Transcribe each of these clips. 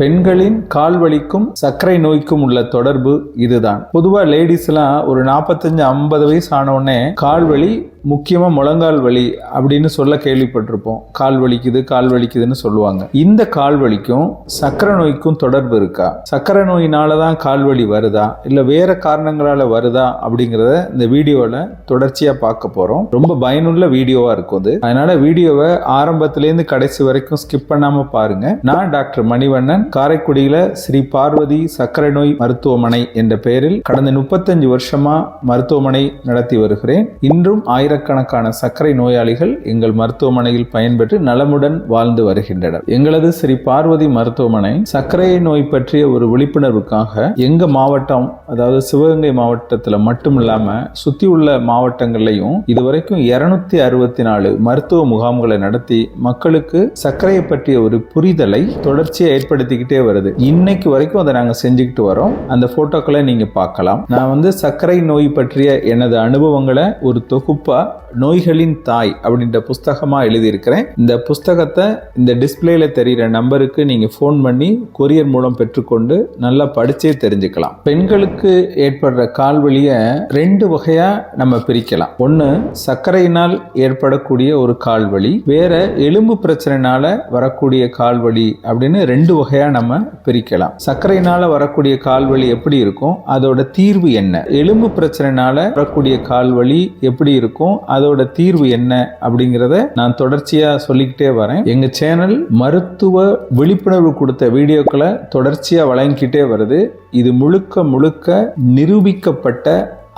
பெண்களின் கால் வலிக்கும் சர்க்கரை நோய்க்கும் உள்ள தொடர்பு இதுதான். பொதுவா லேடிஸ் எல்லாம் ஒரு 45-50 வயசு ஆன உடனே கால் வலி, முக்கியமா முழங்கால் வலி அப்படின்னு சொல்ல கேள்விப்பட்டிருப்போம். கால் வலிக்குதுன்னு சொல்லுவாங்க. இந்த கால் வலிக்கும் சர்க்கரை நோய்க்கும் தொடர்பு இருக்கா? சர்க்கரை நோயினாலதான் கால் வலி வருதா, இல்ல வேற காரணங்களால வருதா அப்படிங்கறத இந்த வீடியோல தொடர்ச்சியா பார்க்க போறோம். ரொம்ப பயனுள்ள வீடியோவா இருக்கும் அது. அதனால வீடியோவை ஆரம்பத்திலேருந்து கடைசி வரைக்கும் ஸ்கிப் பண்ணாம பாருங்க. நான் டாக்டர் மணிவண்ணன், காரைக்குடியில ஸ்ரீ பார்வதி சர்க்கரை நோய் மருத்துவமனை என்ற பெயரில் கடந்த 35 வருஷமா மருத்துவமனை நடத்தி வருகிறேன். இன்றும் ஆயிரக்கணக்கான சர்க்கரை நோயாளிகள் எங்கள் மருத்துவமனையில் பயன்பெற்று நலமுடன் வாழ்ந்து வருகின்றனர். எங்களது ஸ்ரீ பார்வதி மருத்துவமனை சர்க்கரை நோய் பற்றிய ஒரு விழிப்புணர்வுக்காக எங்க மாவட்டம், அதாவது சிவகங்கை மாவட்டத்தில் மட்டும் இல்லாம சுத்தி உள்ள மாவட்டங்கள்லையும் இதுவரைக்கும் 264 மருத்துவ முகாம்களை நடத்தி மக்களுக்கு சர்க்கரையை பற்றிய ஒரு புரிதலை தொடர்ச்சியை ஏற்படுத்திக்கிட்டே வருது. இன்னைக்கு வரைக்கும் அதை நாங்க செஞ்சுக்கிட்டு வரோம். அந்த போட்டோக்களை நீங்க பார்க்கலாம். நான் சர்க்கரை நோய் பற்றிய எனது அனுபவங்களை ஒரு தொகுப்பா நோய்களின் தாய் அப்படின்ற புஸ்தகமா எழுதியிருக்கிறேன். இந்த புஸ்தகத்தை இந்த டிஸ்பிளேல தெரிகிற நம்பருக்கு நீங்க போன் பண்ணி கொரியர் மூலம் பெற்றுக்கொண்டு நல்லா படிச்சே தெரிஞ்சுக்கலாம். பெண்களுக்கு ஏற்படுற கால்வலியை 2 வகையா நம்ம பிரிக்கலாம். ஒன்னு சர்க்கரையினால் ஏற்படக்கூடிய ஒரு கால்வலி, வேற எலும்பு பிரச்சனைனால வரக்கூடிய கால்வலி அப்படின்னு 2 வகையா நம்ம பிரிக்கலாம். சர்க்கரையினால வரக்கூடிய கால்வலி எப்படி இருக்கும், அதோட தீர்வு என்ன? எலும்பு பிரச்சனைனால வரக்கூடிய கால்வலி எப்படி இருக்கும், அதோட தீர்வு என்ன அப்படிங்கறத நான் தொடர்ச்சியா சொல்லிக்கிட்டே வரேன். எங்க சேனல் மருத்துவ விழிப்புணர்வு கொடுத்த வீடியோக்களை தொடர்ச்சியா வழங்கிக்கிட்டே வருது. இது முழுக்க நிரூபிக்கப்பட்ட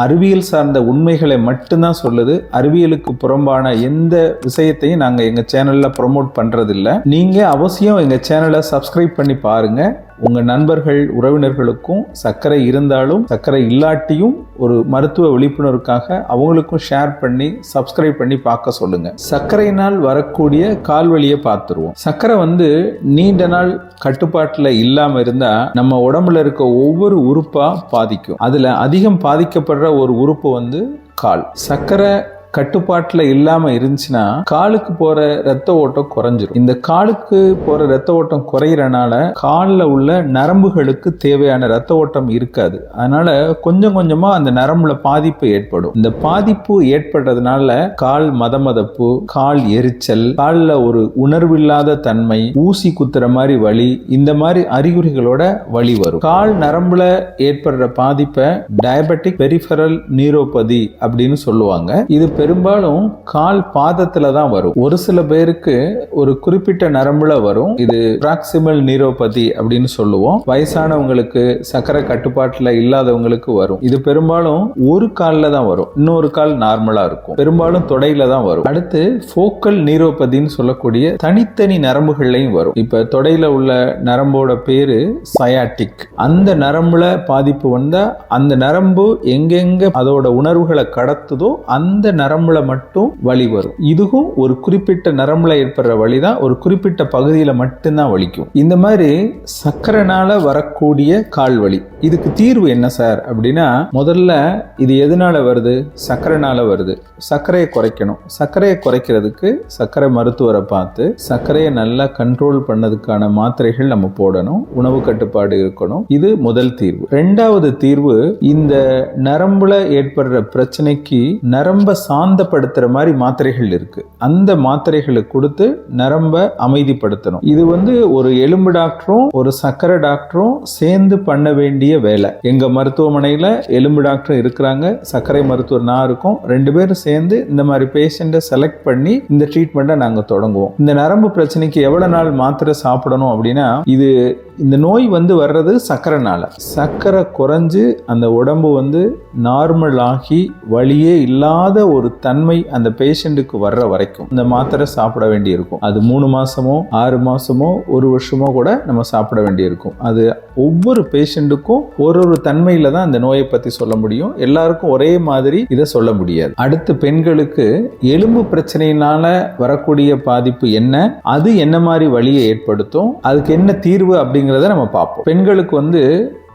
அறிவியல் சார்ந்த உண்மைகளை மட்டும்தான் சொல்லுது. அறிவியலுக்கு புறம்பான எந்த விஷயத்தையும் நாங்க எங்க சேனல்ல ப்ரோமோட் பண்றது இல்ல. நீங்க அவசியம் எங்க சேனலை சப்ஸ்கிரைப் பண்ணி பாருங்க. உங்க நண்பர்கள், உறவினர்களுக்கும் சர்க்கரை இருந்தாலும் சர்க்கரை இல்லாட்டியும் ஒரு மருத்துவ விழிப்புணர்வுக்காக அவங்களுக்கும் ஷேர் பண்ணி சப்ஸ்கிரைப் பண்ணி பார்க்க சொல்லுங்க. சர்க்கரையினால் வரக்கூடிய கால்வலியை பார்த்துருவோம். சர்க்கரை நீண்ட நாள் கட்டுப்பாட்டுல இல்லாம இருந்தா நம்ம உடம்புல இருக்க ஒவ்வொரு உறுப்பா பாதிக்கும். அதுல அதிகம் பாதிக்கப்படுற ஒரு உறுப்பு கால். சர்க்கரை கட்டுப்பாட்டுல இல்லாம இருந்துச்சுன்னா காலுக்கு போற ரத்த ஓட்டம் குறைஞ்சிரும். இந்த காலுக்கு போற ரத்த ஓட்டம் குறையறனால காலில் உள்ள நரம்புகளுக்கு தேவையான ரத்த ஓட்டம் இருக்காது. அதனால கொஞ்சம் கொஞ்சமா அந்த நரம்புல பாதிப்பு ஏற்படும். இந்த பாதிப்பு ஏற்படுறதுனால கால் மதமதப்பு, கால் எரிச்சல், காலில் ஒரு உணர்வில்லாத தன்மை, ஊசி குத்துற மாதிரி வலி, இந்த மாதிரி அறிகுறிகளோட வலி வரும். கால் நரம்புல ஏற்படுற பாதிப்பை டயபெட்டிக் பெரிஃபெரல் நியூரோபதி அப்படின்னு சொல்லுவாங்க. இது பெரும்பாலும் கால் பாதத்துல தான் வரும். ஒரு சில பேருக்கு ஒரு குறிப்பிட்ட நரம்புல வரும். இது பிராக்சிமல் நியூரோபதி அப்படின்னு சொல்லுவோம். வயசானவங்களுக்கு, சர்க்கரை கட்டுப்பாட்டுல இல்லாதவங்களுக்கு வரும். இது பெரும்பாலும் ஒரு கால்ல தான் வரும், இன்னொரு கால் நார்மலா இருக்கும். பெரும்பாலும் தொடையில தான் வரும். அடுத்து ஃபோக்கல் நியூரோபதின்னு சொல்லக்கூடிய தனித்தனி நரம்புகள்லையும் வரும். இப்ப தொடையில உள்ள நரம்போட பேரு சயாட்டிக். அந்த நரம்புல பாதிப்பு வந்தா அந்த நரம்பு எங்கெங்க அதோட உணர்வுகளை கடத்துதோ அந்த நரம்புல மட்டும் வலி வரும். இதுவும் ஒரு குறிப்பிட்ட நரம்புல ஏற்படுற வலிதான், ஒரு குறிப்பிட்ட பகுதியில மட்டும்தான் வலிக்கும். இந்த மாதிரி சர்க்கரைனால வரக்கூடிய கால் வலி, இதுக்கு தீர்வு என்ன சார் அப்படின்னா, முதல்ல இது எதனால வருது? சர்க்கரைனால வருது. சர்க்கரையை குறைக்கணும். சர்க்கரையை குறைக்கிறதுக்கு சர்க்கரை மருத்துவரை பார்த்து சர்க்கரையை நல்லா கண்ட்ரோல் பண்ணதுக்கான மாத்திரைகள் நம்ம போடணும். உணவு கட்டுப்பாடு இருக்கணும். இது முதல் தீர்வு. 2வது தீர்வு, இந்த நரம்புல ஏற்படுற பிரச்சனைக்கு நரம்ப சாந்தப்படுத்துற மாதிரி மாத்திரைகள் இருக்கு. அந்த மாத்திரைகளை கொடுத்து நரம்ப அமைதிப்படுத்தணும். இது ஒரு எலும்பு டாக்டரும் ஒரு சர்க்கரை டாக்டரும் சேர்ந்து பண்ண வேண்டிய வேலை. எங்க மருத்துவமனையில எலும்பு டாக்டர் இருக்கிறாங்க, சர்க்கரை மருத்துவர் நான் இருக்கோம். 2 பேரும் சேர்ந்து இந்த மாதிரி பேஷண்ட்டை செலக்ட் பண்ணி இந்த ட்ரீட்மெண்ட்டை நாங்க தொடங்குவோம். இந்த நரம்பு பிரச்சனைக்கு எவ்வளவு நாள் மாத்திரை சாப்பிடணும் அப்படின்னா, இந்த நோய் வர்றது சர்க்கரைனால. சர்க்கரை குறைஞ்சு அந்த உடம்பு நார்மல் ஆகி வலியே இல்லாத ஒரு தன்மை அந்த பேஷண்ட்டுக்கு வர்ற வரைக்கும் இந்த மாத்திரை சாப்பிட வேண்டி இருக்கும். அது 3 மாசமோ 6 மாசமோ 1 வருஷமோ கூட நம்ம சாப்பிட வேண்டி இருக்கும். அது ஒவ்வொரு பேஷண்ட்டுக்கும் ஒரு தன்மையில தான் இந்த நோயை பத்தி சொல்ல முடியும். எல்லாருக்கும் ஒரே மாதிரி இதை சொல்ல முடியாது. அடுத்து பெண்களுக்கு எலும்பு பிரச்சனையினால வரக்கூடிய பாதிப்பு என்ன, அது என்ன மாதிரி வலியை ஏற்படுத்தும், அதுக்கு என்ன தீர்வு அப்படிங்கறத நம்ம பார்ப்போம். பெண்களுக்கு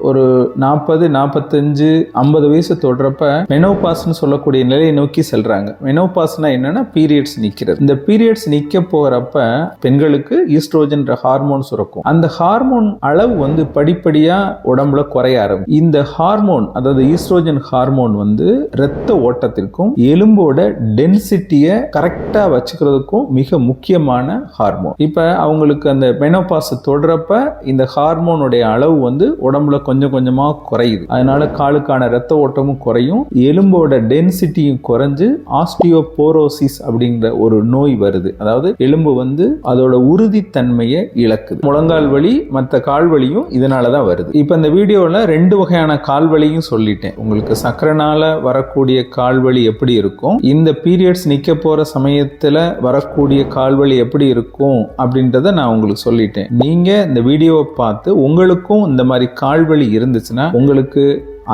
ஒரு 40, 45, 50 வயசு தொடுறப்ப மெனோபாஸ்ன்னு சொல்லக்கூடிய நிலையை நோக்கி செல்றாங்க. மெனோபாஸ்னா என்னன்னா பீரியட்ஸ் நிக்கிறது. இந்த பீரியட்ஸ் நிக்க போறப்ப பெண்களுக்கு ஈஸ்ட்ரோஜன் ஹார்மோன் சுரக்கும். அந்த ஹார்மோன் அளவு வந்து படிப்படியா உடம்புல குறைய ஆரம்பிக்கும். இந்த ஹார்மோன், அதாவது ஈஸ்ட்ரோஜன் ஹார்மோன் வந்து இரத்த ஓட்டத்திற்கும் எலும்போட டென்சிட்டியை கரெக்டா வச்சுக்கிறதுக்கும் மிக முக்கியமான ஹார்மோன். இப்ப அவங்களுக்கு அந்த மெனோபாஸ் தொடுறப்ப இந்த ஹார்மோனுடைய அளவு வந்து உடம்புல கொஞ்சம் கொஞ்சமா குறையுது. அதனால காலுக்கான இரத்த ஓட்டமும் குறையும், எலும்போட டென்சிட்டியும் குறைஞ்சு ஆஸ்டியோபோரோசிஸ் அப்படிங்கிற ஒரு நோய் வருது. அதாவது எலும்பு வந்து அதோட உறுதித்தன்மையை இழக்குது. முழங்கால் வலி மற்ற கால் வலியும் இதனாலதான் வருது. இப்ப இந்த வீடியோல 2 வகையான கால் வலியும் சொல்லிட்டேன். உங்களுக்கு சக்கரனால வரக்கூடிய கால் வலி எப்படி இருக்கும், இந்த பீரியட்ஸ் நிக்க போற சமயத்துல வரக்கூடிய கால் வலி எப்படி இருக்கும் அப்படின்றத நான் உங்களுக்கு சொல்லிட்டேன். நீங்க இந்த வீடியோவை பார்த்து உங்களுக்கும் இந்த மாதிரி கால் வலி இருந்துச்சுன்னா, உங்களுக்கு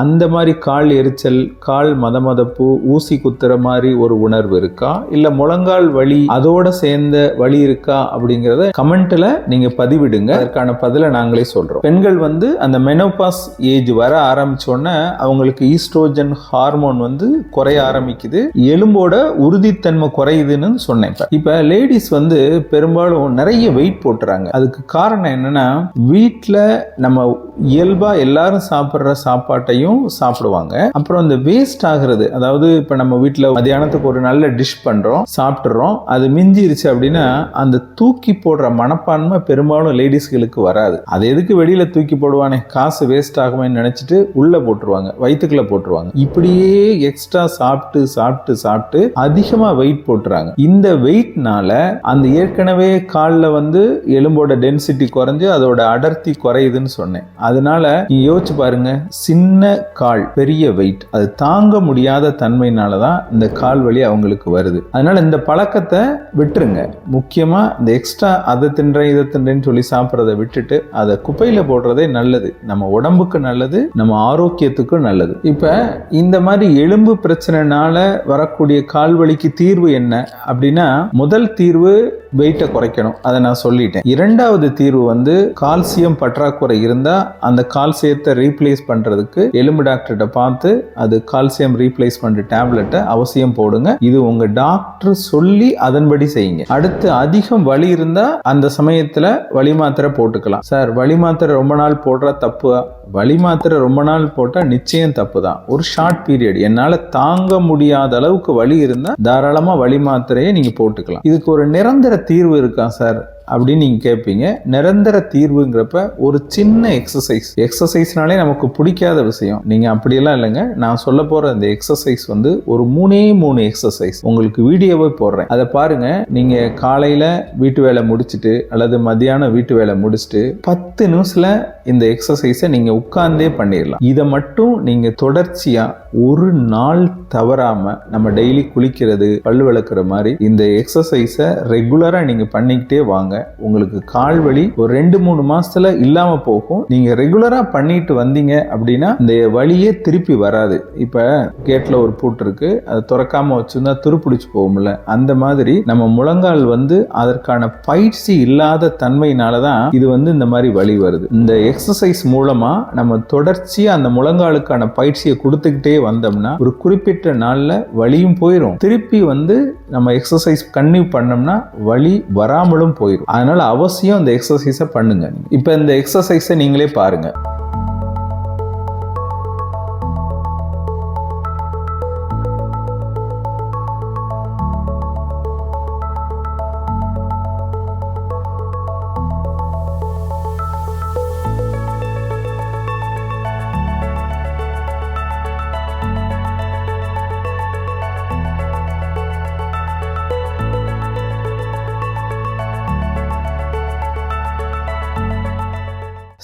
அந்த மாதிரி கால் எரிச்சல், கால் மதமதப்பு, ஊசி குத்துற மாதிரி ஒரு உணர்வு இருக்கா, இல்ல முழங்கால் வலி அதோட சேர்ந்த வலி இருக்கா அப்படிங்கறத கமெண்ட்ல நீங்க பதிவிடுங்க. அதற்கான பதிலை நாங்களே சொல்றோம். பெண்கள் வந்து அந்த மெனோபாஸ் ஏஜ் வர ஆரம்பிச்சோன்னா அவங்களுக்கு ஈஸ்ட்ரோஜன் ஹார்மோன் வந்து குறைய ஆரம்பிக்குது, எலும்போட உறுதித்தன்மை குறையுதுன்னு சொன்னேன். இப்ப லேடிஸ் வந்து பெரும்பாலும் நிறைய வெயிட் போட்டுறாங்க. அதுக்கு காரணம் என்னன்னா, வீட்டுல நம்ம இயல்பா எல்லாரும் சாப்பிடுற சாப்பாட்டையும் சாப்பிடுவாங்க. அப்புறம் இந்த வேஸ்ட் ஆகிறது, அதாவது இப்ப நம்ம வீட்டுல மத்தியானத்துக்கு ஒரு நல்ல டிஷ் பண்றோம், சாப்பிட்டுறோம், அது மிஞ்சிருச்சு அப்படின்னா அந்த தூக்கி போடுற மனப்பான்மை பெரும்பாலும் லேடிஸ்களுக்கு வராது. அது எதுக்கு வெளியில தூக்கி போடுவானே, காசு வேஸ்ட் ஆகுமே நினைச்சிட்டு உள்ள போட்டுருவாங்க, வயிற்றுக்குள்ள போட்டுருவாங்க. இப்படியே எக்ஸ்ட்ரா சாப்பிட்டு சாப்பிட்டு சாப்பிட்டு அதிகமா வெயிட் போட்டுறாங்க. இந்த வெயிட்னால அந்த ஏற்கனவே கால்ல வந்து எலும்போட டென்சிட்டி குறைஞ்சு அதோட அடர்த்தி குறையுதுன்னு சொன்னேன். அதனால நீங்க யோசிச்சு பாருங்க, சின்ன கால், பெரிய வெயிட், அது தாங்க முடியாத தன்மையினாலதான் இந்த கால் வலி அவங்களுக்கு வருது. அதனால இந்த பழக்கத்தை விட்டுருங்க. முக்கியமா இந்த எக்ஸ்ட்ரா அதை தின்றேன் இதை தின்றேன்னு சொல்லி சாப்பிட்றதை விட்டுட்டு அதை குப்பையில போடுறதே நல்லது. நம்ம உடம்புக்கு நல்லது, நம்ம ஆரோக்கியத்துக்கும் நல்லது. இப்ப இந்த மாதிரி எலும்பு பிரச்சனைனால வரக்கூடிய கால் வலிக்கு தீர்வு என்ன அப்படின்னா, முதல் தீர்வு வெயிட்டை குறைக்கணும், அதை நான் சொல்லிட்டேன். இரண்டாவது தீர்வு வந்து கால்சியம் பற்றாக்குறை இருந்தா அந்த கால்சியத்தை ரீப்ளேஸ் பண்றதுக்கு எலும்பு டாக்டர்கிட்ட பார்த்து அது கால்சியம் ரீப்ளேஸ்மெண்ட் டேப்லெட்டை அவசியம் போடுங்க. இது உங்க டாக்டர் சொல்லி அதன்படி செய்யுங்க. அடுத்து அதிகம் வலி இருந்தா அந்த சமயத்துல வலி மாத்திரை போட்டுக்கலாம். சார் வலி மாத்திரை ரொம்ப நாள் போடுற தப்பு, வலி மாத்திரை ரொம்ப நாள் போட்டா நிச்சயம் தப்பு தான். ஒரு ஷார்ட் பீரியட், என்னால தாங்க முடியாத அளவுக்கு வலி இருந்தா தாராளமா வலி மாத்திரையை நீங்க போட்டுக்கலாம். இதுக்கு ஒரு நிரந்தர தீர்வு இருக்கா சார் அப்படின்னு நீங்க கேட்பீங்க. நிரந்தர தீர்வுங்கிறப்ப ஒரு சின்ன எக்ஸசைஸ்னாலே நமக்கு பிடிக்காத விஷயம். நீங்க அப்படியெல்லாம் இல்லைங்க. நான் சொல்ல போற இந்த எக்ஸசைஸ் வந்து ஒரு 3 எக்ஸசைஸ் உங்களுக்கு வீடியோவை போடுறேன், அதை பாருங்க. நீங்க காலையில வீட்டு வேலை முடிச்சுட்டு அல்லது மத்தியானம் வீட்டு வேலை முடிச்சுட்டு 10 நிமிஷத்துல இந்த எக்ஸசைஸை நீங்க உட்கார்ந்தே பண்ணிடலாம். இதை மட்டும் நீங்க தொடர்ச்சியா ஒரு நாள் தவறாம, நம்ம டெய்லி குளிக்கிறது, பல்லு விளக்குற மாதிரி இந்த எக்ஸசைஸை ரெகுலரா நீங்க பண்ணிக்கிட்டே வாங்க. உங்களுக்கு கால் வலி ஒரு 2-3 மாசத்துல இல்லாம போகும். நீங்க ரெகுலரா பண்ணிட்டு வந்தீங்க அப்படின்னா இந்த வலியே திருப்பி வராது. இப்ப கேட்ல ஒரு பூட்டு இருக்கு, அதை திறக்காம வச்சிருந்தா துருப்பிடிச்சு போகும்ல, அந்த மாதிரி நம்ம முழங்கால் வந்து அதற்கான பயிற்சி இல்லாத தன்மையினாலதான் இது வந்து இந்த மாதிரி வலி வருது. இந்த எக்ஸசைஸ் மூலமா நம்ம தொடர்ச்சியா அந்த முழங்காலுக்கான பயிற்சியை கொடுத்துக்கிட்டே வந்தோம்னா ஒரு குறிப்பிட்ட நாள்ல வலியும் போயிடும், திருப்பி வந்து நம்ம எக்ஸசைஸ் கன்டினியூ பண்ணோம்னா வலி வராமலும் போயிடும். அதனால அவசியம் இந்த எக்ஸசைஸை பண்ணுங்க. இப்ப இந்த எக்ஸசைஸை நீங்களே பாருங்க.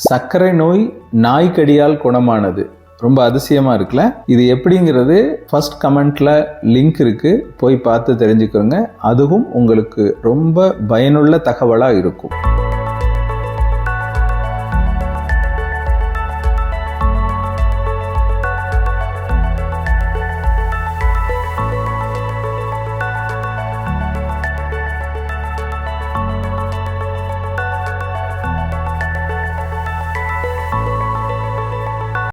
சர்க்கரை நோய் நாய்க்கடியால் குணமானது. ரொம்ப அதிசயமா இருக்குல்ல? இது எப்படிங்கிறது ஃபர்ஸ்ட் கமெண்ட்ல லிங்க் இருக்கு, போய் பார்த்து தெரிஞ்சுக்கோங்க. அதுவும் உங்களுக்கு ரொம்ப பயனுள்ள தகவலா இருக்கும்.